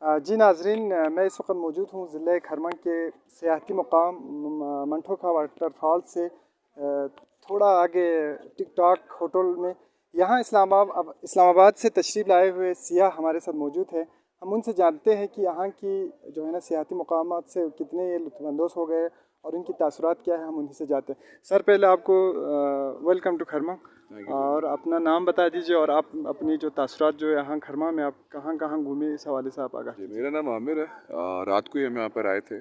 जी नाजरीन, मैं इस वक्त मौजूद हूँ ज़िले खरमन के सियाहती मुकाम मंठोखा वाटरफॉल से थोड़ा आगे टिकटॉक होटल में। यहाँ इस्लामाबाद से तशरीफ़ लाए हुए सियाह हमारे साथ मौजूद है। हम उनसे जानते हैं कि यहाँ की जो है ना सियाहती मुकामात से कितने ये लुत्फ़अंदोज़ हो गए और इनकी तासुरात क्या है, हम उन्हीं से जानते हैं। सर, पहले आपको वेलकम टू खरमा, और अपना नाम बता दीजिए और आप अपनी जो तासुरात जो यहाँ खरमा में आप कहाँ कहाँ घूमे, इस हवाले से आप आगाह जी, कीजिए। मेरा नाम आमिर है। रात को ही हम यहाँ पर आए थे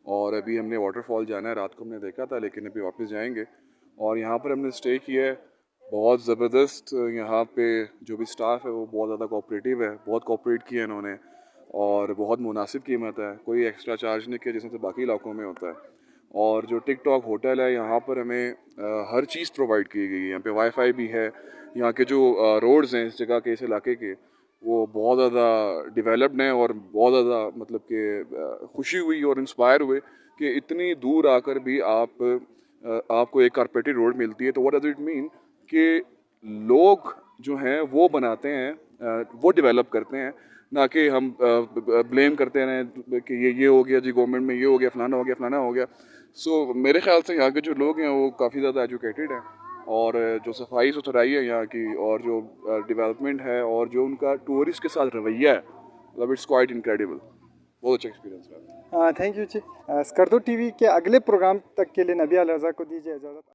और अभी हमने वाटरफॉल जाना है। रात को हमने देखा था लेकिन अभी वापस जाएंगे और यहाँ पर हमने स्टे किया है। बहुत ज़बरदस्त यहाँ पे जो भी स्टाफ है वो बहुत ज़्यादा कोऑपरेटिव है, बहुत कोऑपरेट किया इन्होंने और बहुत मुनासिब कीमत है, कोई एक्स्ट्रा चार्ज नहीं किया जैसे बाकी इलाकों में होता है। और जो टिकटॉक होटल है यहाँ पर हमें हर चीज़ प्रोवाइड की गई है। यहाँ पे वाईफाई भी है। यहाँ के जो रोड्स हैं इस जगह के, इस इलाके के, वो बहुत ज़्यादा डेवलप्ड हैं और बहुत ज़्यादा मतलब कि खुशी हुई और इंस्पायर हुए कि इतनी दूर आकर भी आपको एक कारपेटेड रोड मिलती है। तो व्हाट डज इट मीन कि लोग जो हैं वो बनाते हैं, वो डेवलप करते हैं, ना कि हम ब्लेम करते रहें कि ये हो गया जी, गवर्नमेंट में ये हो गया, फलाना हो गया, फलाना हो गया। सो मेरे ख्याल से यहाँ के जो लोग हैं वो काफ़ी ज़्यादा एजुकेटेड हैं और जो सफाई सुथराई है यहाँ की और जो डेवलपमेंट है और जो उनका टूरिस्ट के साथ रवैया है, मतलब इट्स क्वाइट इनक्रेडिबल। बहुत अच्छा एक्सपीरियंस रहा। Thank you ji. Skardu TV के अगले प्रोग्राम तक के लिए नबी अल रज़ा को दीजिए इजाज़त।